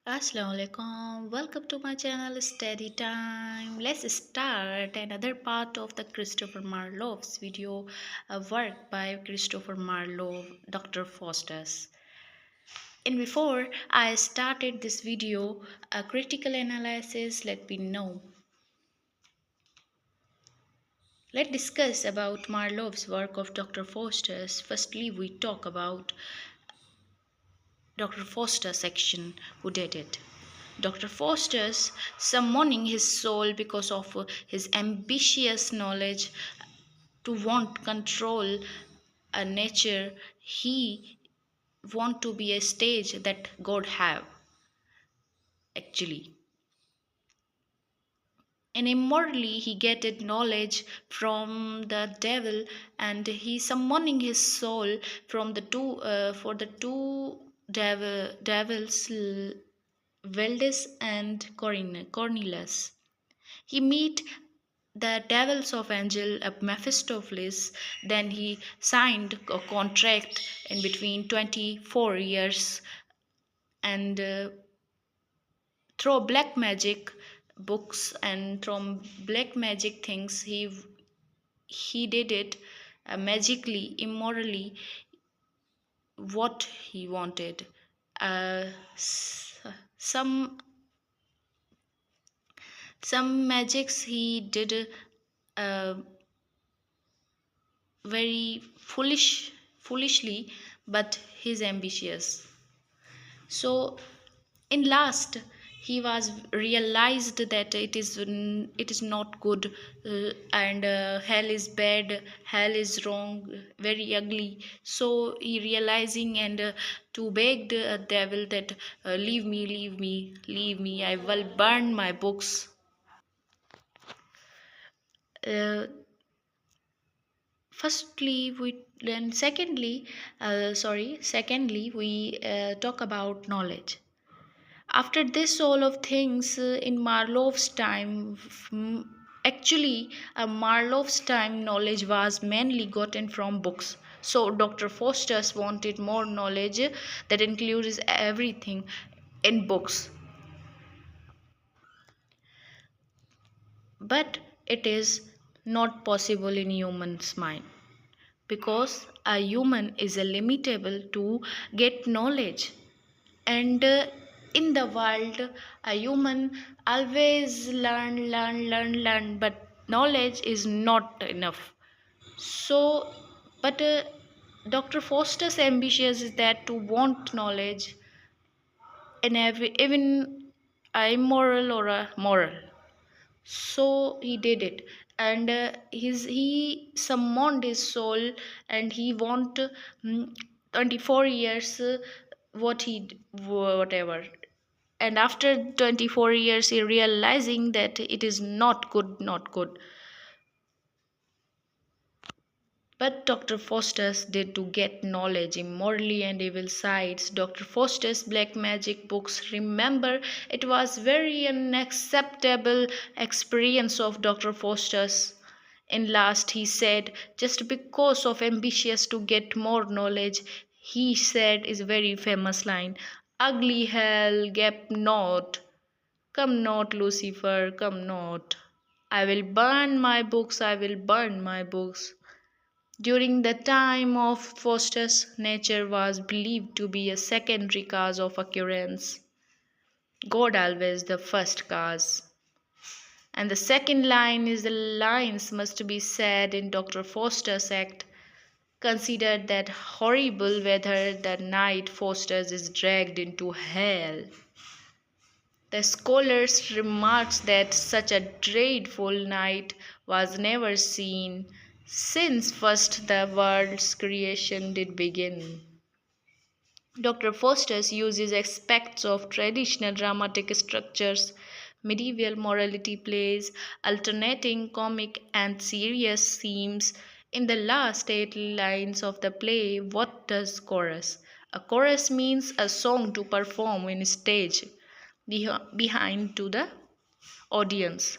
Assalamualaikum. Welcome to my channel Study Time. Let's start another part of the Christopher Marlowe's video, a work by Christopher Marlowe, Dr. Faustus. And before I started this video, a critical analysis let me know. Let's discuss about Marlowe's work of Dr. Faustus. Firstly, we talk about Dr. Faustus section who did it. Dr. Faustus summoning his soul because of his ambitious knowledge to want control a nature. He want to be a stage that God have actually. And immorally he getted knowledge from the devil, and he summoning his soul from the two for the two devils, Valdis and Cornelius. He meet the devils of angel Mephistopheles. Then he signed a contract in between 24 years, and through black magic books and from black magic things he did it magically, immorally, what he wanted. uh, some some magics he did uh, very foolishly, but he's ambitious. So in last he was realized that it is not good, and hell is bad, hell is wrong, very ugly. So he realizing and to beg the devil that leave me, leave me, leave me, I will burn my books. uh, Firstly we then secondly secondly we talk about knowledge. After this all of things, in Marlowe's time, actually Marlowe's time knowledge was mainly gotten from books. So Dr. Faustus wanted more knowledge that includes everything in books. But it is not possible in human's mind, because a human is limitable to get knowledge. And in the world a human always learn, but knowledge is not enough. So but Dr. Faustus ambitious is that to want knowledge in every, even a immoral or a moral. So he did it, and he summoned his soul, and he want 24 years, what whatever. And after 24 years he realizing that it is not good, not good. But Dr. Faustus did to get knowledge immorally and evil sides. Dr. Faustus black magic books, remember, it was very unacceptable experience of Dr. Faustus. In last he said, just because of ambitious to get more knowledge, he said is very famous line, ugly hell gap not, come not Lucifer, come not, I will burn my books, I will burn my books. During the time of Faustus, nature was believed to be a secondary cause of occurrence, God always the first cause. And the second line is the lines must be said in Dr. Faustus Act. Consider that horrible weather the night Faustus is dragged into hell. The scholars remarks that such a dreadful night was never seen since first the world's creation did begin. Dr. Faustus uses aspects of traditional dramatic structures, medieval morality plays, alternating comic and serious themes. In the last 8 lines of the play, what does chorus? A chorus means a song to perform in stage behind to the audience.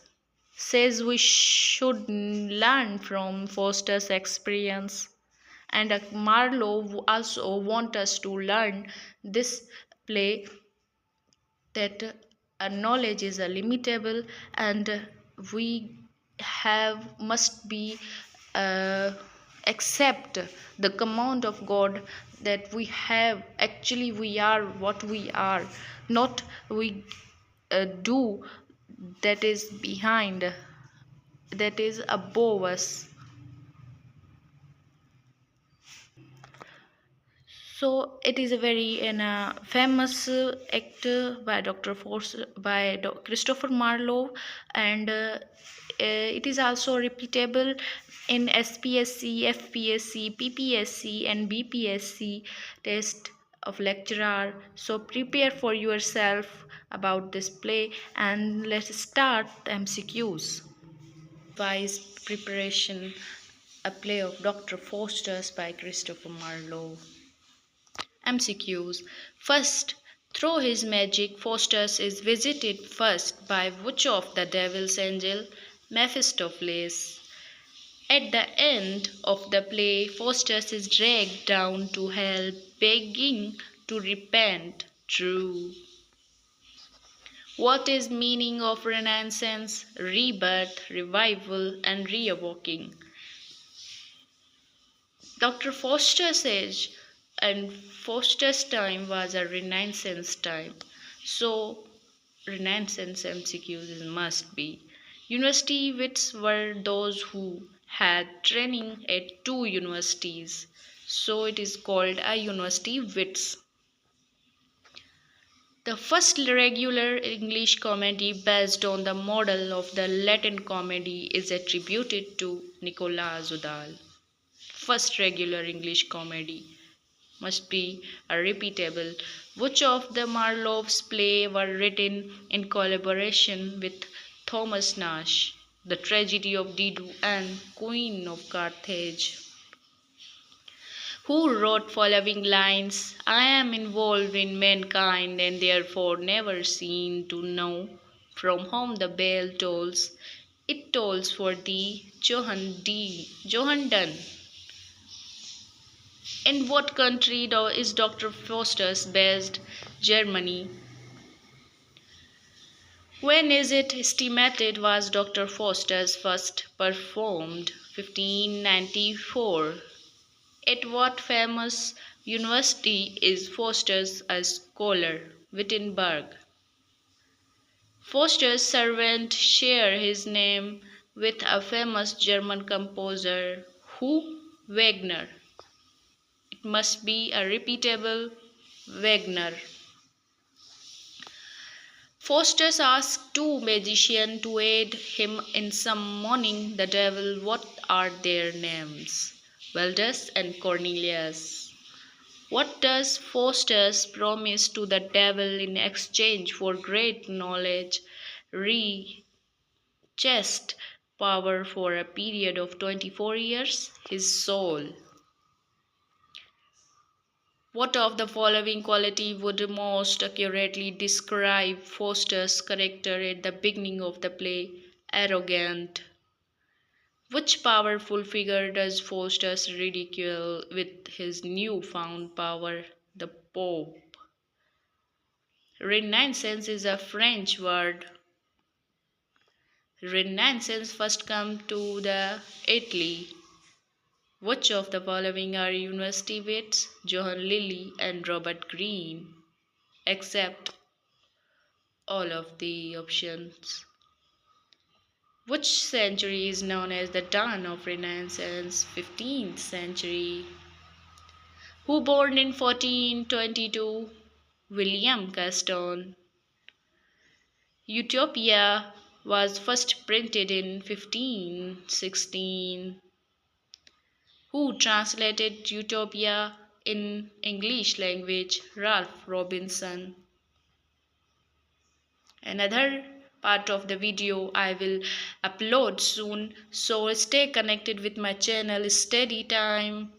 Says we should learn from Faustus' experience. And Marlowe also want us to learn this play that knowledge is limitable, and we have must be uh, accept the command of God, that we have actually we are what we are, not we do that is behind, that is above us. So it is a very famous actor by Christopher Marlowe, and it is also repeatable in SPSC, FPSC, PPSC, and BPSC test of lecturer. So prepare for yourself about this play, and let's start the MCQs. Vise Preparation, a play of Dr. Faustus by Christopher Marlowe. MCQs. First, through his magic, Faustus is visited first by which of the devil's angel? Mephistopheles. At the end of the play, Faustus is dragged down to hell, begging to repent. True. What is meaning of Renaissance? Rebirth, revival, and reawakening. Dr. Faustus' age and Faustus' time was a Renaissance time. So, Renaissance MCQs must be. University wits were those who had training at two universities. So, it is called a university wits. The first regular English comedy based on the model of the Latin comedy is attributed to Nicolas Udall. First regular English comedy must be a repeatable. Which of the Marlowe's plays were written in collaboration with Thomas Nash? The Tragedy of Dido and Queen of Carthage. Who wrote following lines? I am involved in mankind and therefore never seen to know from whom the bell tolls. It tolls for thee, Johann Donne. In what country is Dr. Faustus based? Germany. When is it estimated was Dr. Faustus first performed? 1594. At what famous university is Faustus a scholar? Wittenberg. Faustus' servant share his name with a famous German composer. Who? Wagner. It must be a repeatable Wagner. Faustus asked two magicians to aid him in summoning the devil. What are their names? Valdus and Cornelius. What does Faustus promise to the devil in exchange for great knowledge, chest power for a period of 24 years? His soul. What of the following quality would most accurately describe Faustus' character at the beginning of the play? Arrogant. Which powerful figure does Faustus ridicule with his new-found power? The Pope. Renaissance is a French word. Renaissance first come to the Italy. Which of the following are university wits? John Lilly and Robert Greene. Accept all of the options. Which century is known as the dawn of Renaissance? 15th century. Who born in 1422? William Gaston. Utopia was first printed in 1516. Who translated Utopia in English language? Ralph Robinson. Another part of the video I will upload soon, so stay connected with my channel. Steady time.